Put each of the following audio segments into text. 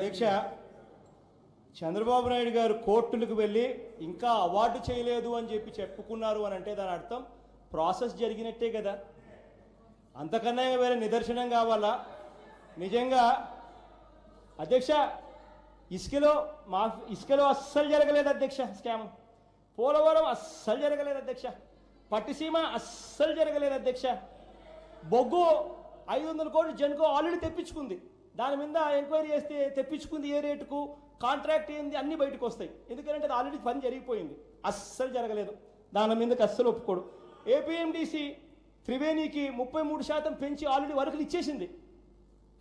అధ్యక్ష, చంద్రబాబు నాయుడు గారు కోర్టులకు వెళ్ళి ఇంకా అవార్డు చేయలేదు అని చెప్పి చెప్పుకున్నారు అని అంటే దాని అర్థం ప్రాసెస్ జరిగినట్టే కదా. అంతకన్నా వేరే నిదర్శనం కావాలా? నిజంగా అధ్యక్ష, ఇసుకలో అస్సలు జరగలేదు అధ్యక్ష స్కామ్. పోలవరం అస్సలు జరగలేదు అధ్యక్ష. పట్టిసీమ అస్సలు జరగలేదు అధ్యక్ష. బొగ్గు 500 కోట్లు జెన్కో ఆల్రెడీ తెప్పించుకుంది. దాని మీద ఎంక్వైరీ చేస్తే తెప్పించుకుంది ఏ రేటుకు, కాంట్రాక్ట్ ఏంది, అన్నీ బయటకు వస్తాయి. ఎందుకంటే అది ఆల్రెడీ పని జరిగిపోయింది. అస్సలు జరగలేదు, దాని మీదకి అస్సలు ఒప్పుకోడు. ఏపీఎండిసి త్రివేణికి 33% పెంచి ఆల్రెడీ వర్కులు ఇచ్చేసింది.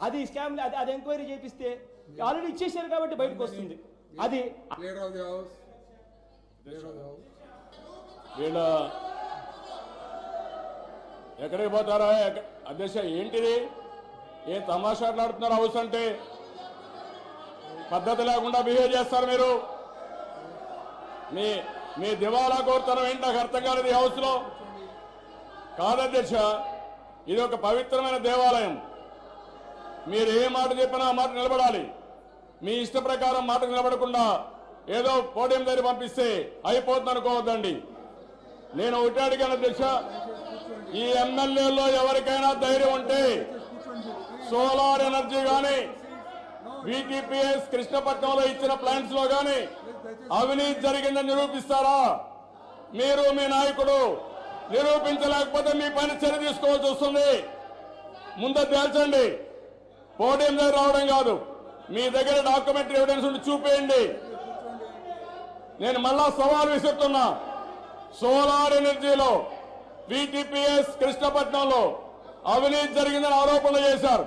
అది స్కామ్, అది ఎంక్వైరీ చేపిస్తే ఆల్రెడీ ఇచ్చేసారు కాబట్టి బయటకు వస్తుంది. అది వీళ్ళ ఎక్కడికి పోతారా అధ్యక్ష? ఏంటిది? ఏ తమాషాట్లాడుతున్నారు? హౌస్ అంటే పద్ధతి లేకుండా బిహేవ్ చేస్తారు మీరు. మీ దివాలా కోరుతనం ఏంటి నాకు అర్థం కాలేదు. ఈ హౌస్ లో కాదు అధ్యక్ష, ఇది ఒక పవిత్రమైన దేవాలయం. మీరు ఏ మాట చెప్పినా ఆ మాట నిలబడాలి. మీ ఇష్ట ప్రకారం మాట నిలబడకుండా ఏదో పోడియం దగ్గర పంపిస్తే అయిపోతుంది అనుకోవద్దండి. నేను ఒకటి అడిగాను అధ్యక్ష, ఈ ఎమ్మెల్యేలో ఎవరికైనా ధైర్యం ఉంటే సోలార్ ఎనర్జీ కానీ వీటీపీఎస్ కృష్ణపట్నంలో ఇచ్చిన ప్లాంట్స్ లో కానీ అవినీతి జరిగిందని నిరూపిస్తారా? మీరు మీ నాయకుడు నిరూపించలేకపోతే మీ పైన చర్య తీసుకోవాల్సి వస్తుంది. ముందు తేల్చండి. పోడియం దగ్గర రావడం కాదు, మీ దగ్గర డాక్యుమెంటరీ ఎవిడెన్స్ ఉండి చూపేయండి. నేను మళ్ళా సవాల్ విసురుతున్నా. సోలార్ ఎనర్జీలో వీటీపీఎస్ కృష్ణపట్నంలో అవినీతి జరిగిందని ఆరోపణలు చేశారు.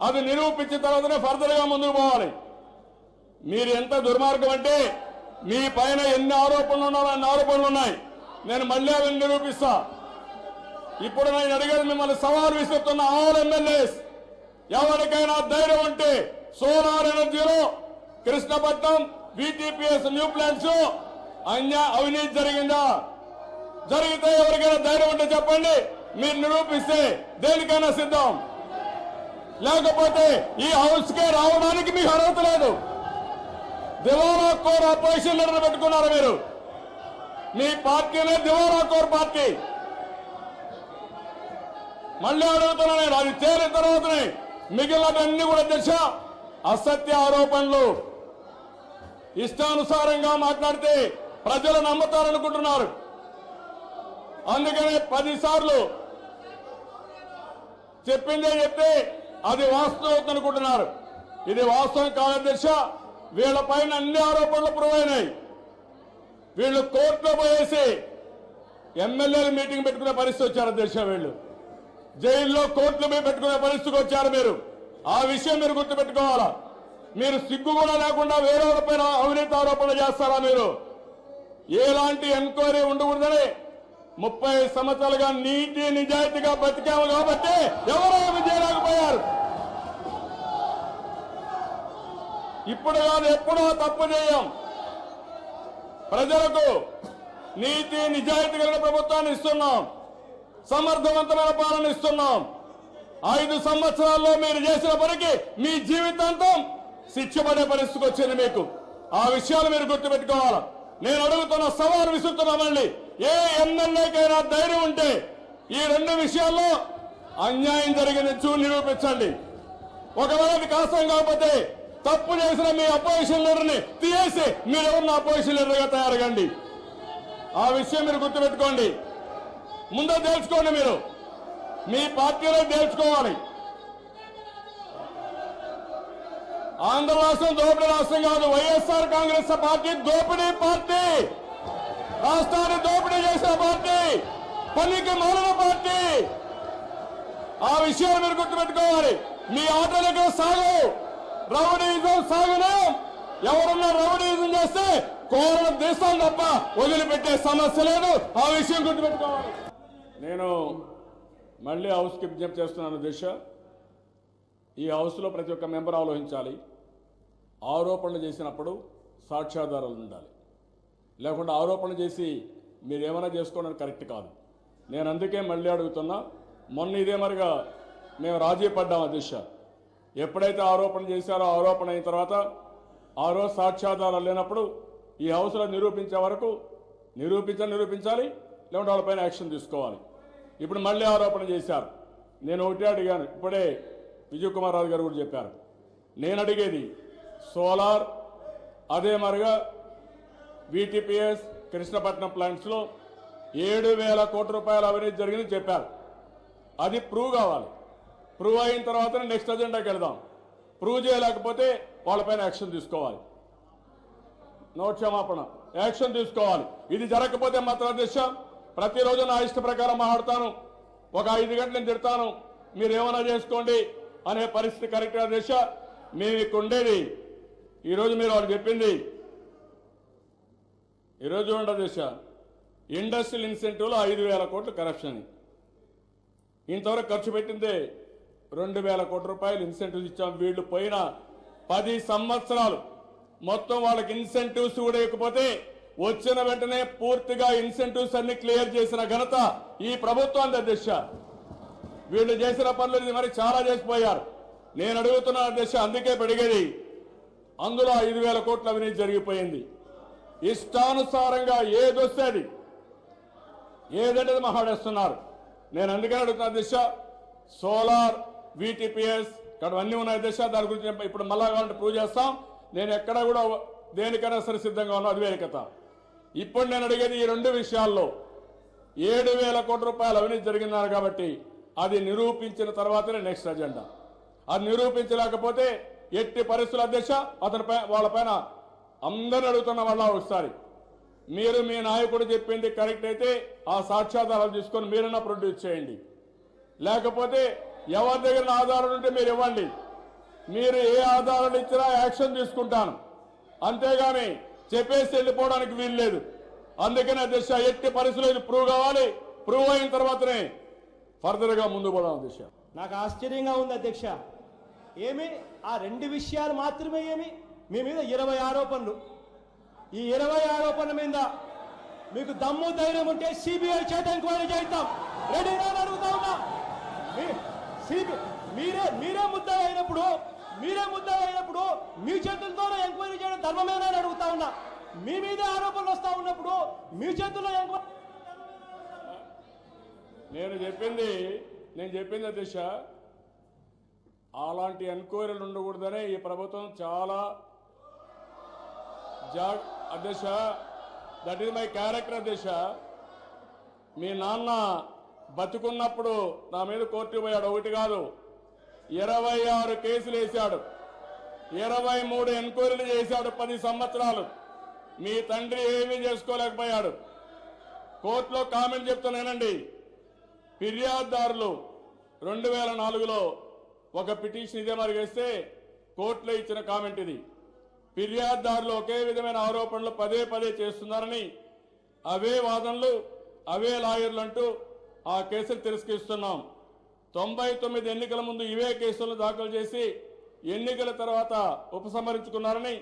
అది నిరూపించిన తర్వాతనే ఫర్దర్ గా ముందుకు పోవాలి. మీరు ఎంత దుర్మార్గం అంటే మీ పైన ఎన్ని ఆరోపణలు ఉన్నారో అన్ని ఆరోపణలు ఉన్నాయి. నేను మళ్ళీ అవి నిరూపిస్తా. ఇప్పుడు నేను అడిగేది మిమ్మల్ని సవాల్ విసురుతున్న ఆల్ ఎమ్మెల్యేస్, ఎవరికైనా ధైర్యం ఉంటే సోలార్ ఎనర్జీలో కృష్ణపట్నం వీటీపీఎస్ న్యూ ప్లాంట్స్ అవినీతి జరిగిందా? జరిగితే ఎవరికైనా ధైర్యం ఉంటే చెప్పండి. మీరు నిరూపిస్తే దేనికైనా సిద్ధం. లేకపోతే ఈ హౌస్ కే రావడానికి మీకు అర్హత లేదు. దివాలా కోర్ అపోజిషన్ లీడర్ పెట్టుకున్నారు మీరు. మీ పార్టీనే దివాలా కోర్ పార్టీ. మళ్ళీ అడుగుతున్నా నేను, అది చేరిన తర్వాతనే మిగిలినవన్నీ కూడా అధ్యక్ష అసత్య ఆరోపణలు. ఇష్టానుసారంగా మాట్లాడితే ప్రజలు నమ్ముతారనుకుంటున్నారు. అందుకనే 10 సార్లు చెప్పిందే చెప్తే అది వాస్తవం అనుకుంటున్నారు. ఇది వాస్తవం కాదు అధ్యక్ష. వీళ్ళ పైన అన్ని ఆరోపణలు ప్రూవ్ అయినాయి. వీళ్ళు కోర్టులో పోయేసి ఎమ్మెల్యేలు మీటింగ్ పెట్టుకునే పరిస్థితి వచ్చారు అధ్యక్ష. వీళ్ళు జైల్లో కోర్టులు పెట్టుకునే పరిస్థితికి వచ్చారు. మీరు ఆ విషయం మీరు గుర్తుపెట్టుకోవాలా. మీరు సిగ్గు కూడా లేకుండా వేరే పైన అవినీతి ఆరోపణలు చేస్తారా? మీరు ఎలాంటి ఎంక్వైరీ ఉండకూడదని 30 సంవత్సరాలుగా నీతి నిజాయితీగా బతికాము కాబట్టి ఎవరో ఏమి చేయలేకపోయారు. ఇప్పుడు కాదు, ఎప్పుడో తప్పు చేయం. ప్రజలకు నీతి నిజాయితీ కలిగిన ప్రభుత్వాన్ని ఇస్తున్నాం. సమర్థవంతమైన పాలన ఇస్తున్నాం. 5 సంవత్సరాల్లో మీరు చేసిన పనికి మీ జీవితాంతం శిక్ష పడే పరిస్థితికి వచ్చింది మీకు. ఆ విషయాలు మీరు గుర్తుపెట్టుకోవాలి. నేను అడుగుతున్న సవాలు విసురుతున్నా. మళ్ళీ ఏ ఎమ్మెల్యేకైనా ధైర్యం ఉంటే ఈ 2 విషయాల్లో అన్యాయం జరిగింది నిరూపించండి. ఒకవేళ అది కాసం కాకపోతే తప్పు చేసిన మీ అపోజిషన్ లీడర్ని తీసేసి మీరెవరిని అపోజిషన్ లీడర్గా తయారుగండి. ఆ విషయం మీరు గుర్తుపెట్టుకోండి. ముందు తెలుసుకోండి. మీరు మీ పార్టీలో తెలుసుకోవాలి. ఆంధ్ర రాష్ట్రం దోపిడీ రాష్ట్రం కాదు. వైఎస్ఆర్ కాంగ్రెస్ పార్టీ దోపిడీ పార్టీ, రాష్ట్రాన్ని దోపిడీ చేసిన పార్టీ, పనికి మాలిన పార్టీ. ఆ విషయాలు మీరు గుర్తుపెట్టుకోవాలి. మీ ఆటలకు సాగు, రౌడీజం సాగును. ఎవరన్నా రౌడీజం చేస్తే కోరలు దేశాలు తప్ప వదిలిపెట్టే సమస్య లేదు. ఆ విషయం గుర్తుపెట్టుకోవాలి. నేను మళ్ళీ హౌస్కి విజ్ఞప్తి చేస్తున్నాను దిశ. ఈ హౌస్లో ప్రతి ఒక్క మెంబర్ ఆలోచించాలి. ఆరోపణలు చేసినప్పుడు సాక్ష్యాధారాలు ఉండాలి. లేకుండా ఆరోపణలు చేసి మీరు ఏమైనా చేసుకోవడం కరెక్ట్ కాదు. నేను అందుకే మళ్ళీ అడుగుతున్నా. మొన్న ఇదే మరిగా మేము రాజీ పడ్డాం అధ్యక్ష. ఎప్పుడైతే ఆరోపణ చేశారో ఆరోపణ అయిన తర్వాత ఆ రోజు సాక్ష్యాధారాలు లేనప్పుడు ఈ హౌస్లో నిరూపించే వరకు నిరూపించాలి, లేకుంటే వాళ్ళపైన యాక్షన్ తీసుకోవాలి. ఇప్పుడు మళ్ళీ ఆరోపణ చేశారు. నేను ఒకటే అడిగాను, ఇప్పుడే విజయ్ కుమార్ రాజు గారు కూడా చెప్పారు. నేను అడిగేది సోలార్, అదే మరిగా VTPS కృష్ణపట్నం ప్లాంట్స్లో 7,000 కోట్ల రూపాయల అవినీతి జరిగిందని చెప్పారు. అది ప్రూవ్ కావాలి. ప్రూవ్ అయిన తర్వాత నెక్స్ట్ అజెండాకి వెళ్దాం. ప్రూవ్ చేయలేకపోతే వాళ్ళపైన యాక్షన్ తీసుకోవాలి. నో క్షమాపణ, యాక్షన్ తీసుకోవాలి. ఇది జరగకపోతే మాత్రం అధ్యక్ష ప్రతిరోజు నా ఇష్ట ప్రకారం మాట్లాడతాను, ఒక 5 గంటలు నేను తిడతాను, మీరు ఏమైనా చేసుకోండి అనే పరిస్థితి కరెక్ట్ అధ్యక్ష. మేము ఇక్కడ ఉండేది ఈరోజు మీరు వాళ్ళు చెప్పింది ఈరోజు చూడండి అధ్యక్ష, ఇండస్ట్రియల్ ఇన్సెంటివ్లో 5,000 కోట్లు కరప్షన్. ఇంతవరకు ఖర్చు పెట్టిందే 2,000 కోట్ల రూపాయలు ఇన్సెంటివ్స్ ఇచ్చాం. వీళ్ళు పోయిన 10 సంవత్సరాలు మొత్తం వాళ్ళకి ఇన్సెంటివ్స్ కూడా ఇవ్వకపోతే వచ్చిన వెంటనే పూర్తిగా ఇన్సెంటివ్స్ అన్ని క్లియర్ చేసిన ఘనత ఈ ప్రభుత్వానికి అధ్యక్ష. వీళ్ళు చేసిన పనులు ఇది మరి చాలా చేసిపోయారు. నేను అడుగుతున్నా అధ్యక్ష, అందుకే అడిగేది, అందులో 5,000 కోట్ల అవినీతి జరిగిపోయింది. ఇష్టానుసారంగా ఏదొస్తే అది ఏదంటే మాట్లాడేస్తున్నారు. నేను అందుకని అడుగుతున్నా అధ్యక్ష, సోలార్, VTPS ఇక్కడ అన్నీ ఉన్నాయి అధ్యక్ష. దాని గురించి ఇప్పుడు మళ్ళా కావాలంటే ప్రూవ్ చేస్తాం. నేను ఎక్కడ కూడా దేనికైనా సరే సిద్ధంగా ఉన్నా, అది వేరే కథ. ఇప్పుడు నేను అడిగేది ఈ 2 విషయాల్లో 7,000 కోట్ల రూపాయల అవినీతి జరిగిందన్నారు కాబట్టి అది నిరూపించిన తర్వాతనే నెక్స్ట్ అజెండా. అది నిరూపించలేకపోతే ఎట్టి పరిస్థితుల అధ్యక్ష వాళ్ళపైన అందరూ అడుగుతున్న వాళ్ళ ఒకసారి మీరు మీ నాయకుడు చెప్పింది కరెక్ట్ అయితే ఆ సాక్ష్యాధారాలు తీసుకొని మీరన్నా ప్రొడ్యూస్ చేయండి. లేకపోతే ఎవరి దగ్గర ఆధారాలు ఉంటే మీరు ఇవ్వండి. మీరు ఏ ఆధారాలు ఇచ్చినా యాక్షన్ తీసుకుంటాను, అంతేగాని చెప్పేసి వెళ్ళిపోవడానికి వీలు లేదు. అందుకని అధ్యక్ష ఎట్టి పరిస్థితుల్లో ఇది ప్రూవ్ కావాలి. ప్రూవ్ అయిన తర్వాతనే ఫర్దర్గా ముందు పోదాం అధ్యక్ష. నాకు ఆశ్చర్యంగా ఉంది అధ్యక్ష. ఏమి ఆ 2 విషయాలు మాత్రమే ఏమి మీ మీద 20 ఆరోపణలు. ఈ 20 ఆరోపణల మీద మీకు దమ్ము ధైర్యం ఉంటే సిబిఐ చేత ఎంక్వైరీ చేద్దాం. రెడీగా అడుగుతా ఉన్నా. మీరే ముద్దాయి అయినప్పుడు మీ చేతులతోనే ఎంక్వైరీ చేయడం ధర్మమేనా అని అడుగుతా ఉన్నా. మీ మీద ఆరోపణలు వస్తా ఉన్నప్పుడు మీ చేతుల్లో ఎంక్వైరీ. నేను చెప్పింది అధ్యక్ష, అలాంటి ఎంక్వైరీలు ఉండకూడదనే ఈ ప్రభుత్వం చాలా అధ్యక్ష, దట్ ఈజ్ మై క్యారెక్టర్ అధ్యక్ష. మీ నాన్న బతుకున్నప్పుడు నా మీద కోర్టు పోయాడు, ఒకటి కాదు 26 కేసులు వేశాడు, 23 ఎంక్వైరీలు చేశాడు 10 సంవత్సరాలు. మీ తండ్రి ఏమీ చేసుకోలేకపోయాడు. కోర్టులో కామెంట్ చెప్తున్నానండి. ఫిర్యాదుదారులు 2004లో ఒక పిటిషన్ ఇదే మరి వేస్తే కోర్టులో ఇచ్చిన కామెంట్ ఇది. ఫిర్యాదుదారులు ఒకే విధమైన ఆరోపణలు పదే చేస్తున్నారని అవే వాదనలు అవే లాయర్లు అంటూ ఆ కేసులు తిరస్కరిస్తున్నాం. 99 ఎన్నికల ముందు ఇవే కేసులను దాఖలు చేసి ఎన్నికల తర్వాత ఉపసంహరించుకున్నారని,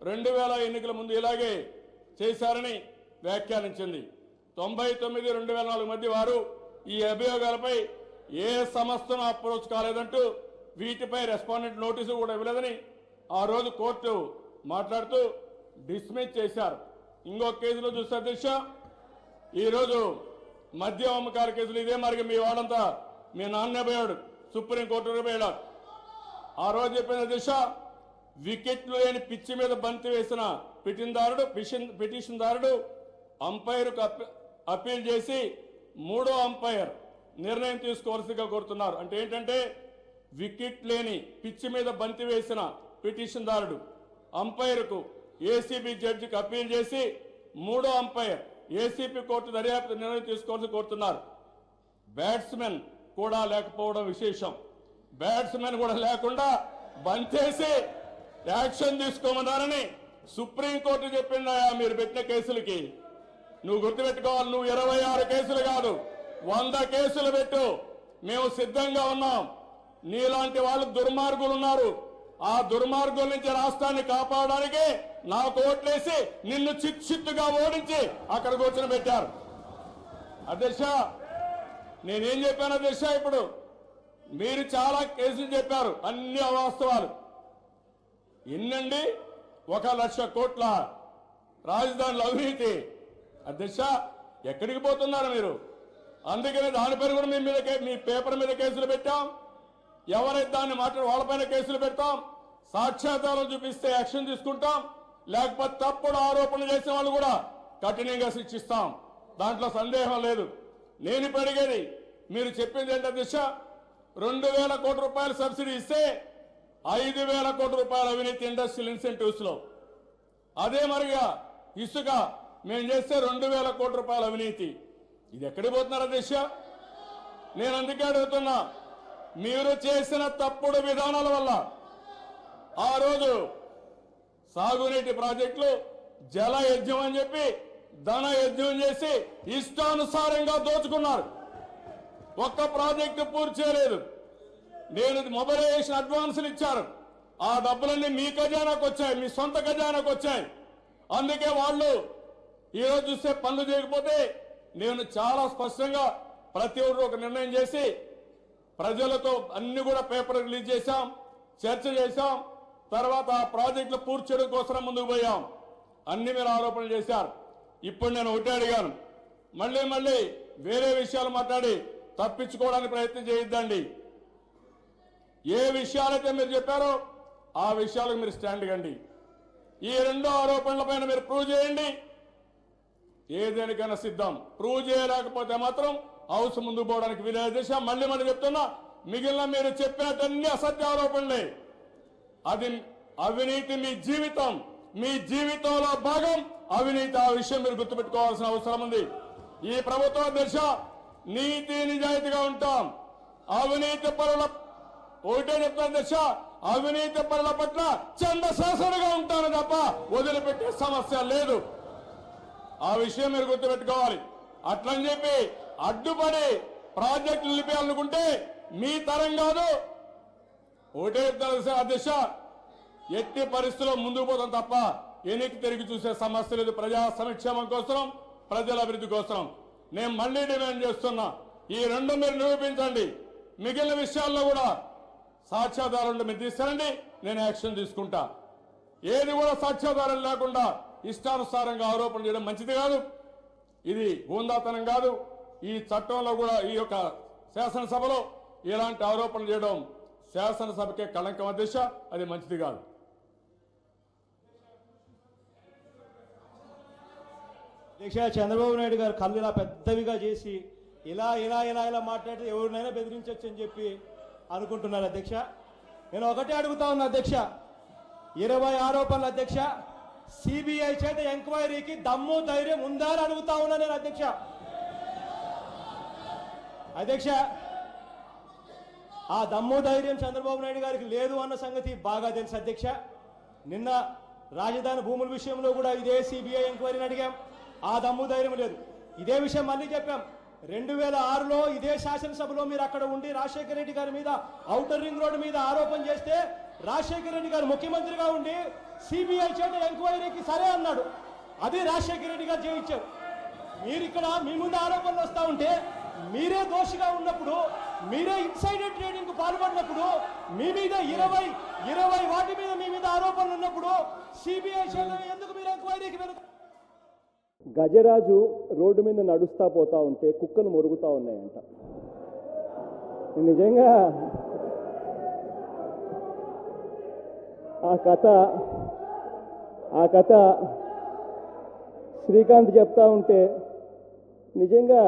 2000 ఎన్నికల ముందు ఇలాగే చేశారని వ్యాఖ్యానించింది. 99, 2004 మధ్య వారు ఈ అభియోగాలపై ఏ సంస్థను అప్రోచ్ కాలేదంటూ వీటిపై రెస్పాండెంట్ నోటీసు కూడా ఇవ్వలేదని ఆ రోజు కోర్టు మాట్లాడుతూ డిస్మిస్ చేశారు. ఇంకో కేసులో చూస్తే అధ్యక్ష, ఈరోజు మద్యం అమ్మకాల కేసులు ఇదే మరి మీ వాళ్ళంతా మీ నాన్నే పోయాడు సుప్రీంకోర్టు పోయాడు. ఆ రోజు చెప్పిన అధ్యక్ష, వికెట్లు లేని పిచ్చి మీద బంతి వేసిన పిటిషన్దారుడు అంపైర్కు అప్పీల్ చేసి 3వ అంపైర్ నిర్ణయం తీసుకోవాల్సిగా కోరుతున్నారు. అంటే ఏంటంటే వికెట్ లేని పిచ్చి మీద బంతి వేసిన పిటిషన్దారుడు అంపైర్కు ఏసీబీ జడ్జికి అప్పీల్ చేసి 3వ అంపైర్ ఏసీపీ కోర్టు దర్యాప్తు నిర్ణయం తీసుకోవాల్సి కోరుతున్నారు. బ్యాట్స్మెన్ కూడా లేకపోవడం విశేషం. బ్యాట్స్మెన్ కూడా లేకుండా బంతేసి యాక్షన్ తీసుకోమన్నారని సుప్రీంకోర్టు చెప్పిందయా మీరు పెట్టిన కేసులకి. నువ్వు గుర్తుపెట్టుకోవాలి, నువ్వు 26 కేసులు కాదు 100 కేసులు పెట్టు, మేము సిద్ధంగా ఉన్నాం. నీలాంటి వాళ్ళు దుర్మార్గులు ఉన్నారు. ఆ దుర్మార్గుల నుంచి రాష్ట్రాన్ని కాపాడడానికి నాకు ఓట్లేసి నిన్ను చిత్తుగా ఓడించి అక్కడ కూర్చొని పెట్టారు. అధ్యక్ష, నేనేం చెప్పాను అధ్యక్ష, ఇప్పుడు మీరు చాలా కేసులు చెప్పారు, అన్ని అవాస్తవాలు. ఎన్నండి 1,00,000 కోట్ల రాజధానిలో అవినీతి. అధ్యక్ష, ఎక్కడికి పోతున్నారు మీరు? అందుకనే దానిపైన కూడా మీ పేపర్ మీద కేసులు పెట్టాం. ఎవరైతే దాన్ని మాట్లాడి వాళ్ళపైన కేసులు పెడతాం. సాక్ష్యాధారాలు చూపిస్తే యాక్షన్ తీసుకుంటాం. లేకపోతే తప్పుడు ఆరోపణలు చేసిన వాళ్ళు కూడా కఠినంగా శిక్షిస్తాం. దాంట్లో సందేహం లేదు. నేను ఇప్పుడు అడిగేది, మీరు చెప్పింది ఏంటో దిశ, 2,000 కోట్ల రూపాయలు సబ్సిడీ ఇస్తే 5,000 కోట్ల రూపాయల అవినీతి ఇండస్ట్రియల్ ఇన్సెంటివ్స్ లో. అదే మరిగా ఇసుక మేము చేస్తే 2,000 కోట్ల రూపాయల అవినీతి. ఇది ఎక్కడికి పోతున్నారా దిశ? నేను అందుకే అడుగుతున్నా, మీరు చేసిన తప్పుడు విధానాల వల్ల ఆ రోజు సాగునీటి ప్రాజెక్టులు జల యజ్ఞం అని చెప్పి ధన యజ్ఞం చేసి ఇష్టానుసారంగా దోచుకున్నారు. ఒక్క ప్రాజెక్టు పూర్తి చేయలేదు. నేను మొబైలైజేషన్ అడ్వాన్సులు ఇచ్చారు. ఆ డబ్బులన్నీ మీ ఖజానాకు వచ్చాయి, మీ సొంత ఖజానాకు వచ్చాయి. అందుకే వాళ్ళు ఈరోజు చూస్తే పనులు చేయకపోతే నేను చాలా స్పష్టంగా ప్రతి ఒక్కరు ఒక నిర్ణయం చేసి ప్రజలతో అన్ని కూడా పేపర్ రిలీజ్ చేశాం, చర్చ చేశాం. తర్వాత ఆ ప్రాజెక్టులు పూర్తి చేయడం కోసం ముందుకు పోయాం. అన్ని మీరు ఆరోపణలు చేశారు. ఇప్పుడు నేను ఒకటే అడిగాను, మళ్ళీ వేరే విషయాలు మాట్లాడి తప్పించుకోవడానికి ప్రయత్నం చేయొద్దండి. ఏ విషయాలైతే మీరు చెప్పారో ఆ విషయాలకు మీరు స్టాండ్ కండి. ఈ 2 ఆరోపణలపైన మీరు ప్రూవ్ చేయండి. ఏదేనికైనా సిద్ధం. ప్రూవ్ చేయలేకపోతే మాత్రం హౌస్ ముందుకు పోవడానికి వీలైన దిశ. మళ్ళీ చెప్తున్నా, మిగిలిన మీరు చెప్పినన్ని అసత్య ఆరోపణలే. అది అవినీతి మీ జీవితంలో భాగం అవినీతి. ఆ విషయం మీరు గుర్తుపెట్టుకోవాల్సిన అవసరం ఉంది. ఈ ప్రభుత్వం దిశ నీతి నిజాయితీగా ఉంటాం. అవినీతి పరుల ఒకటే చెప్తాను దిశ, అవినీతి పరుల పట్ల చండశాసనగా ఉంటాను తప్ప వదిలిపెట్టే సమస్య లేదు. ఆ విషయం మీరు గుర్తుపెట్టుకోవాలి. అట్లని చెప్పి అడ్డుపడి ప్రాజెక్టులు నిలిపేయాలనుకుంటే మీ తరం కాదు. ఒకటే చెప్తాను అధ్యక్ష, ఎట్టి పరిస్థితుల్లో ముందుకు పోతాం తప్ప వెనక్కి తిరిగి చూసే సమస్య లేదు. ప్రజా సంక్షేమం కోసం, ప్రజల అభివృద్ధి కోసం నేను మళ్ళీ డిమాండ్ చేస్తున్నా, ఈ 2 మీరు నిరూపించండి. మిగిలిన విషయాల్లో కూడా సాక్ష్యాధారాలు మీరు తీసుకురండి, నేను యాక్షన్ తీసుకుంటా. ఏది కూడా సాక్ష్యాధారాలు లేకుండా ఇష్టానుసారంగా ఆరోపణ చేయడం మంచిది కాదు. ఇది హోందాతనం కాదు. ఈ చట్టంలో కూడా ఈ యొక్క శాసనసభలో ఇలాంటి ఆరోపణలు చేయడం శాసనసభకే కళంకం అధ్యక్ష, అది మంచిది కాదు. అధ్యక్ష, చంద్రబాబు నాయుడు గారు కళ్ళు ఇలా పెద్దవిగా చేసి ఇలా మాట్లాడితే ఎవరినైనా బెదిరించవచ్చు అని చెప్పి అనుకుంటున్నారు అధ్యక్ష. నేను ఒకటే అడుగుతా ఉన్నా అధ్యక్ష, 20 ఆరోపణలు అధ్యక్ష, సిబిఐ చేత ఎంక్వైరీకి దమ్ము ధైర్యం ఉందా అని అడుగుతా ఉన్నా నేను అధ్యక్ష. అధ్యక్ష, ఆ దమ్ము ధైర్యం చంద్రబాబు నాయుడు గారికి లేదు అన్న సంగతి బాగా తెలుసు అధ్యక్ష. నిన్న రాజధాని భూముల విషయంలో కూడా ఇదే సిబిఐ ఎంక్వైరీని అడిగాం, ఆ దమ్ము ధైర్యం లేదు. ఇదే విషయం మళ్ళీ చెప్పాం. 2006లో ఇదే శాసనసభలో మీరు అక్కడ ఉండి రాజశేఖర రెడ్డి గారి మీద ఔటర్ రింగ్ రోడ్డు మీద ఆరోపణ చేస్తే రాజశేఖర రెడ్డి గారు ముఖ్యమంత్రిగా ఉండి సిబిఐ చేత ఎంక్వైరీకి సరే అన్నాడు. అది రాజశేఖర రెడ్డి గారు చేయించారు. మీరు ఇక్కడ మీ ముందు ఆరోపణలు వస్తూ ఉంటే, మీరే దోషిగా ఉన్నప్పుడు, మీరే ఇన్సైడర్ ట్రేడింగ్ కు పాల్పడినప్పుడు, మీ మీద 20 వాటి మీద మీ మీద ఆరోపణలు ఉన్నప్పుడు సిబిఐ చేత ఎందుకు మీరు ఎంక్వైరీకి వెళ్తారు? గజరాజు రోడ్డు మీద నడుస్తా పోతా ఉంటే కుక్కలు మొరుగుతా ఉన్నాయంట. నిజంగా ఆ కథ శ్రీకాంత్ చెప్తా ఉంటే నిజంగా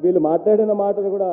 వీళ్ళు మాట్లాడిన మాటలు కూడా